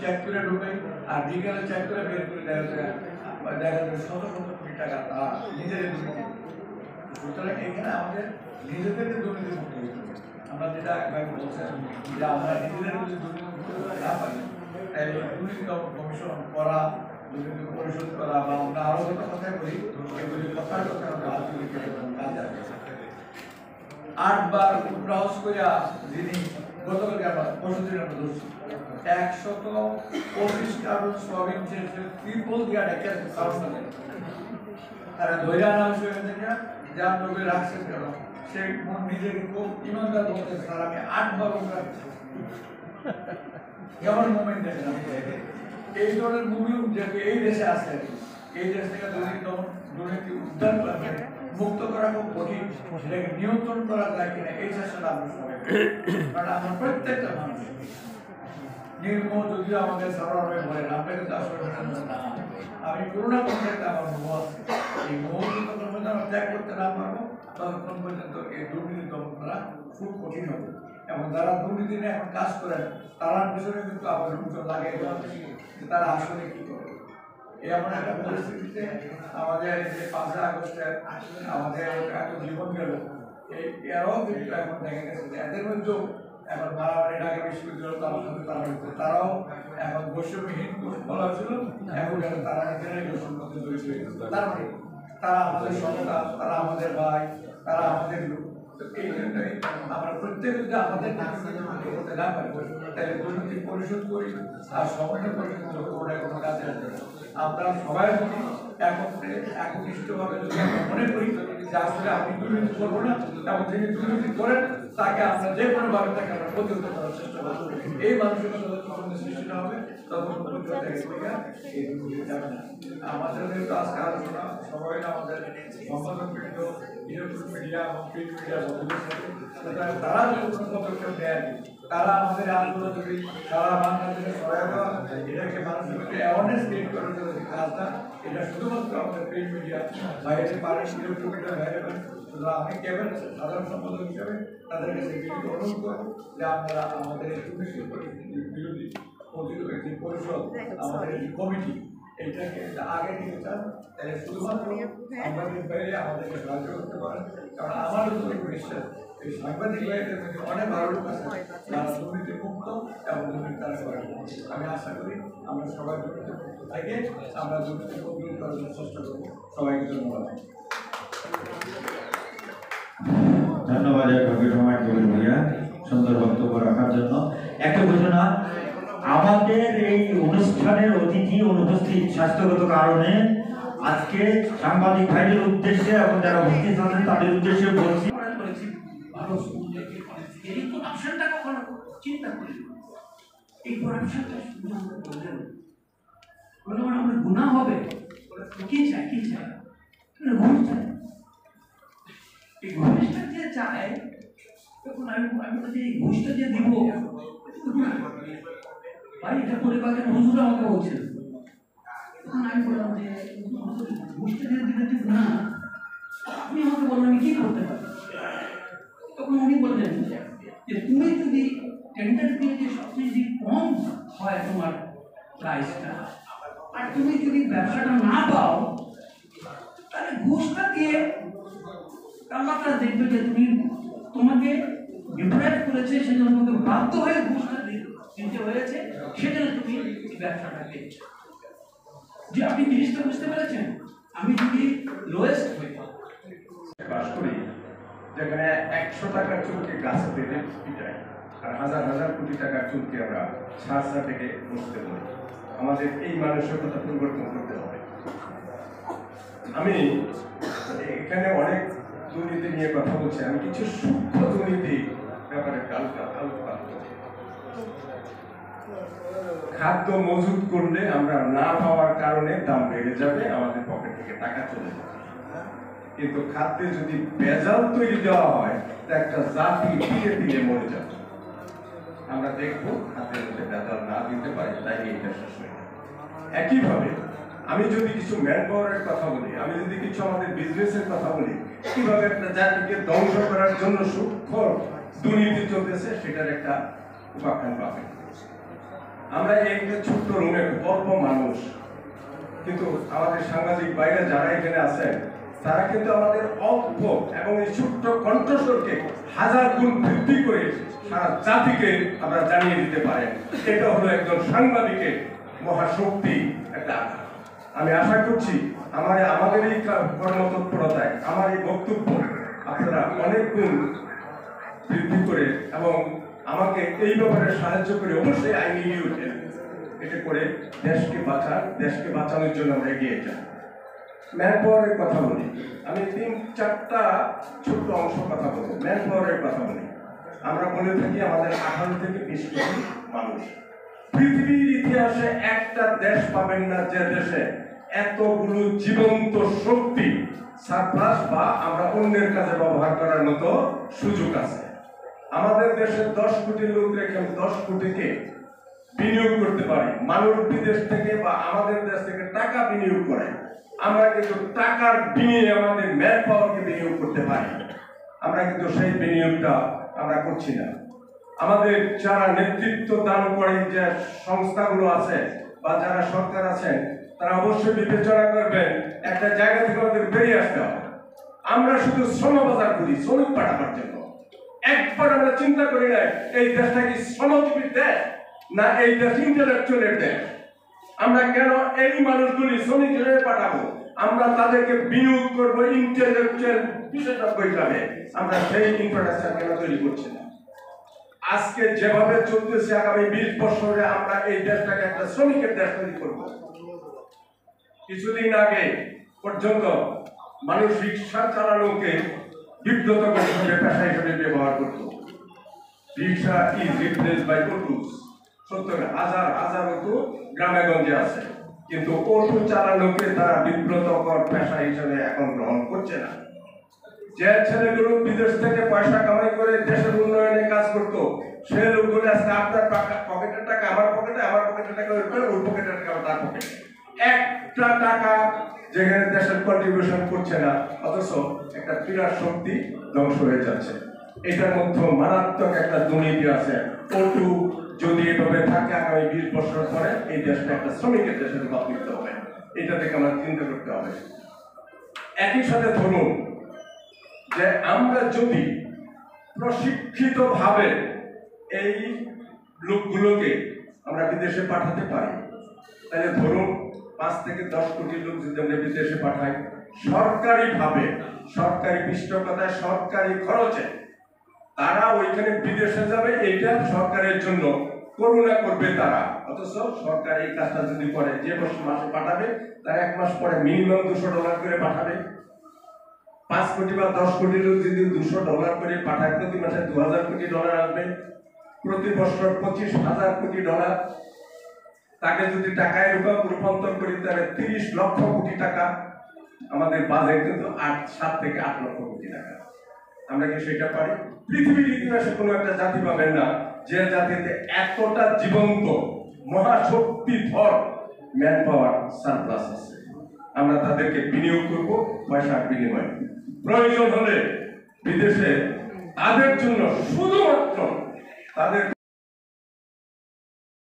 Check করে ঢুকাই আর বিকেলে চেক করে বের করে দেখা যাবে শত শত কোটি টাকা তারা নিজেদের দুর্নীতি। সুতরাং এখানে আমাদের নিজেদেরকে দুর্নীতি মুক্ত হতে হবে। আমরা যেটা একবার বলছেন যে আমরা নিজেদের যদি দুর্নীতি মুক্ত করতে না পারি তাহলে দুর্নীতি কমিশন করা, দুর্নীতি পরিশোধ করা বা আমরা আরো যত কথা বলি এগুলি কথার কথা আমরা আধুনিক কাজ আছে। 8 বার উদ্রাহস করিয়া যিনি গতকালকে আমরা 25 দিন আমরা ধরছি 125 কার্টন সোয়াবিন ছেড়ে ট্রিপল দিয়া ডেকে কারণ তারা ধৈর্য না হয়ে থেকে যা লোকে রাখছে কেন সে নিজেকে খুব ইমানদার বলতে স্যার আমি 8 বার উদ্রাহস কেমন মুভমেন্ট দেখলাম। এই ধরনের মুভি যেহেতু এই দেশে আছে, এই দেশ থেকে দুর্নীতি উদ্ধার করা মুক্ত করা খুব কঠিন, সেটাকে নিয়ন্ত্রণ করা যায় কিনা এই চেষ্টাটা আমরা সবাই, কারণ আমরা প্রত্যেকটা মানুষ নির্মোহ যদিও আমাদের সরল হয়ে বলেন আপনাকে তো আসলে আমি করোনা পর্যন্ত আমার মোহ আছে, এই মোহ যতক্ষণ পর্যন্ত আমরা ত্যাগ করতে না পারবো ততক্ষণ পর্যন্ত এই দুর্নীতি দমন করা খুব কঠিন হবে। এবং যারা দুর্নীতি নিয়ে এখন কাজ করেন তার পিছনে কিন্তু আবার নজর লাগিয়ে দেওয়া যে তারা আসলে কি করে। এমন একটা পরিস্থিতিতে আমাদের যে 5 আগস্টের আমাদের এত জীবন গেল এরাও কিন্তু এখন দেখা গেছে যে এদের মধ্যেও এখন মারামারি ঢাকা বিশ্ববিদ্যালয় তারাও এখন বৈষম্যহীন বলা হয়েছিল, এখন তারা নিজেরাই বৈষম্য মধ্যে জড়িত হয়ে গেছে। তার মানে তারা আমাদের সন্তান, তারা আমাদের ভাই, তারা আমাদের লোক। এই জন্যই আমরা প্রত্যেক যদি আমাদের করতে না পারি তাহলে দুর্নীতি পরিশোধ করি আর সমন্বয় পরিশোধ করে কোনো কাজে আসবে। আমরা সবাই যদি একত্রে একনিষ্ঠভাবে যদি মনে করি যে আসলে আমি দুর্নীতি করবো না এবং যিনি দুর্নীতি করেন তাকে আমরা যে কোনোভাবে তাকে আমরা প্রতিহত করার চেষ্টা করবো, এই মানসিকতা যখন সৃষ্টি না হবে তখন এই দুর্নীতি যাবে না। আমাদের যেহেতু আজকে আলোচনা সবাই আমাদের সম্পাদকবৃন্দ, ইলেকট্রনিক মিডিয়া এবং প্রিন্ট মিডিয়া বন্ধুদের সাথে তারা যদি কোনো পদক্ষেপ নেয় তারা আমাদের আন্দোলন যদি সারা বাংলাদেশে সহায়তা এটাকে মানুষের মধ্যে অ্যাওয়ারনেস ক্রিয়েট করার জন্য কাজটা এটা শুধুমাত্র আমাদের প্রিন্ট মিডিয়া বাইরে পারেন, ইলেকট্রনিক মিডিয়া বাইরে পারেন। আমি কেবল সাধারণ সম্পাদক হিসাবে তাদের কাছে অনুরোধ করবো যে আপনারা আমাদের এই বিরোধী যে পরিষদ আমাদের যে কমিটি এইটাকে আগে নিতে চান তাহলে শুধুমাত্র সাংবাদিক বাইরে আমাদেরকে সাহায্য করতে পারেন। কারণ আমার যতটুকু বিশ্বাস এই সাংবাদিক বাইরের মধ্যে অনেক ভালো লোক আছে যারা দুর্নীতি মুক্ত এবং দুর্নীতি তারা করেন। আমি আশা করি আমরা সবাই দুর্নীতি মুক্ত থেকে আমরা দুর্নীতি প্রতিরোধ করার জন্য চেষ্টা করবো। সবাইকে ধন্যবাদ। ধন্যবাদ ভাইয়া সুন্দর বক্তব্য রাখার জন্য। একটা ঘোষণা, আমাদের এই অনুষ্ঠানের অতিথি অনুপস্থিত স্বাস্থ্যগত কারণে আজকে সাংবাদিক ভাইদের উদ্দেশ্যে এবং যারা উপস্থিত আছেন তাদের উদ্দেশ্যে বলছি আমরা গুনাহ হবে কি চাই এই ঘুষটা যে চায় তখন আমি বলছি এই ঘুষটা যে দিব ভাই এটা পরিবারের হুজুর আমাকে বলছেন, তখন আমি বললাম যে ঘুষটা যে দিলে ঠিক না, আপনি আমাকে বললেন আমি কি করতে পারি। তখন উনি বললেন যে তুমি যদি টেন্ডার দিয়ে যে সবচেয়ে যদি কম হয় তোমার প্রাইসটা আর তুমি যদি ব্যবসাটা না পাও তাহলে ঘুষটা দিয়ে কামাটা দেখবে যে তুমি তোমাকে ডিপ্রাইভ করেছে সেজন্য তোমাকে বাধ্য হয়ে ঘুষটা দিতে হয়েছে, সেজন্য তুমি ব্যবসাটাকে যে আপনি জিনিসটা বুঝতে পেরেছেন। আমি যদি লোয়েস্ট হই বাস করি যেখানে 100 টাকার চুলকে গাছে পেতে পিটায় আর হাজার হাজার কোটি টাকার চুলকে আমরা ছাড়া থেকে বসতে পারি। আমাদের এই মানসিকতা পরিবর্তন করতে হবে। আমি এখানে অনেক দুর্নীতি নিয়ে কথা বলছি, আমি কিছু সূক্ষ্ম দুর্নীতি ব্যাপারে আলোচনা করছি। খাদ্য মজুত করলে আমরা না পাওয়ার কারণে দাম বেড়ে যাবে, আমাদের পকেট থেকে টাকা চলে যাবে। কিন্তু খাদ্যে যদি ভেজাল তৈরি দেওয়া হয় তা একটা জাতি ধীরে ধীরে মরে যাবে। আমরা দেখবো খাদ্যের মধ্যে ভেজাল না দিতে পারি তাই এটা শেষ হয়ে যাবে। একইভাবে আমি যদি কিছু ম্যান পাওয়ারের কথা বলি, আমি যদি কিছু আমাদের বিজনেসের কথা বলি, কিভাবে একটা জাতিকে ধ্বংস করার জন্য সূক্ষ্ম দুর্নীতি চলতেছে সেটার একটা উপাখ্যান পাবে। আমরা এই যে ছোট্ট রুমে অল্প মানুষ, কিন্তু আমাদের সাংবাদিক বাইরে যারা এখানে আছেন তারা কিন্তু আমাদের অল্প এবং এই ছোট্ট কণ্ঠস্বরকে হাজার গুণ বৃদ্ধি করে সারা জাতিকে আমরা জানিয়ে দিতে পারেন। এটা হলো একজন সাংবাদিকের মহাশক্তি একটা আঘাত। আমি আশা করছি আমাদের এই কর্মতৎপরতায় আমার এই বক্তব্য আপনারা অনেক গুণ বৃদ্ধি করে এবং আমাকে এই ব্যাপারে সাহায্য করে অবশ্যই আইনি উঠে এটা করে দেশকে বাঁচানোর জন্য আমরা এগিয়ে যাই। ম্যান পাওয়ারের কথা বলি, আমি 3-4টা ছোট্ট অংশ কথা বলবো। ম্যান পাওয়ারের কথা বলি, আমরা বলে থাকি আমাদের 18 থেকে 20 কোটি মানুষ। পৃথিবীর ইতিহাসে একটা দেশ পাবেন না যে দেশে এতগুলো জীবন্ত শক্তি সারপ্লাস বা আমরা অন্যের কাজে ব্যবহার করার মতো সুযোগ আছে। আমাদের দেশে 10 কোটি লোক রেখে 10 কোটিকে বিনিয়োগ করতে পারি। মানুষ বিদেশ থেকে বা আমাদের দেশ থেকে টাকা বিনিয়োগ করে, আমরা কিন্তু টাকার বিনিয়োগে আমাদের ম্যান পাওয়ারকে বিনিয়োগ করতে পারি। আমরা কিন্তু সেই বিনিয়োগটা আমরা করছি না। আমাদের যারা নেতৃত্ব দান করে যে সংস্থাগুলো আছে বা যারা সরকার আছেন তারা অবশ্যই বিবেচনা করবেন একটা জায়গা থেকে আমাদের বেরিয়ে আসতে হবে। আমরা শুধু শ্রম বাজার করি শ্রমিক পাঠাবার জন্য, একবার আমরা চিন্তা করি না এই দেশটা কি শ্রমজীবীর দেশ না এই দেশ ইন্টেলেকচুয়ালের দেশ। আমরা কেন এই মানুষগুলি শ্রমিক হিসেবে পাঠাবো? আমরা তাদেরকে বিনিয়োগ করবো ইন্টেলেকচুয়াল বিশেষজ্ঞ হিসাবে। আমরা সেই ইনফ্রাস্ট্রাকচার কেন তৈরি করছি না? আজকে যেভাবে চলতেছে আগামী 20 বছরে আমরা এই দেশটাকে একটা শ্রমিকের দেশ তৈরি করবো। কিছুদিন আগে পর্যন্ত মানুষ রিক্সা চালানোকে বিব্রতকর হিসেবে পেশা হিসেবে ব্যবহার করত। রিক্সা ইজ রিপ্লেস বাই অটোস। সত্য হাজার হাজার অটো গ্রামে গঞ্জে আছে, কিন্তু অটো চালানোকে তারা বিব্রতকর পেশা হিসেবে এখন গ্রহণ করছে না। যে ছেলেগুলো বিদেশ থেকে পয়সা কামাই করে দেশের উন্নয়নে কাজ করত, সে লোকগুলো আজকে আপনার পকেটের টাকা আমার পকেটে, আমার পকেটের টাকা ওর পকেটের টাকা তার পকেটে। একটা টাকা যেখানে দেশের কন্ট্রিবিউশন করছে না, অথচ একটা বিরাট শক্তি ধ্বংস হয়ে যাচ্ছে। এটার মধ্যে মারাত্মক একটা দুর্নীতি আছে। অটো যদি এভাবে থাকে আগামী 20 বছর পরে এই দেশটা একটা শ্রমিকের দেশে রূপান্তরিত হবে। এটা থেকে আমরা চিন্তা করতে হবে। একই সাথে ধরুন যে আমরা যদি প্রশিক্ষিত ভাবে এই লোকগুলোকে আমরা বিদেশে পাঠাতে পারি, তাহলে ধরুন 5 থেকে 10 কোটি লোক যদি আমরা বিদেশে পাঠাই সরকারি ভাবে, সরকারি পৃষ্ঠপোষকতায়, সরকারি খরচে, তারা ওইখানে বিদেশে যাবে। এইটা সরকারের জন্য করুণা করবে তারা, অথচ সরকার এই কাজটা যদি করে যে মাসে পাঠাবে তার 1 মাস পরে মিনিমাম $200 করে পাঠাবে। 5 কোটি বা 10 কোটি লোক যদি $200 করে পাঠায়, প্রতি মাসে $2000 কোটি আসবে। প্রতি বছর $25,000 কোটি। তাকে যদি টাকায় রূপান্তর করি তাহলে 30 লক্ষ কোটি টাকা। আমাদের বাজেট কিন্তু 7 থেকে 8 লক্ষ কোটি টাকা। আমরা কি সেটা পারি? পৃথিবীর ইতিহাসে কোনো একটা জাতি পাবেন না যে জাতিতে এতটা জীবন্ত মহাশক্তিধর ম্যান পাওয়ার সারপ্লাস আছে। আমরা তাদেরকে বিনিয়োগ করব পয়সার বিনিময়ে। প্রয়োজন হলে বিদেশে তাদের জন্য শুধুমাত্র তাদের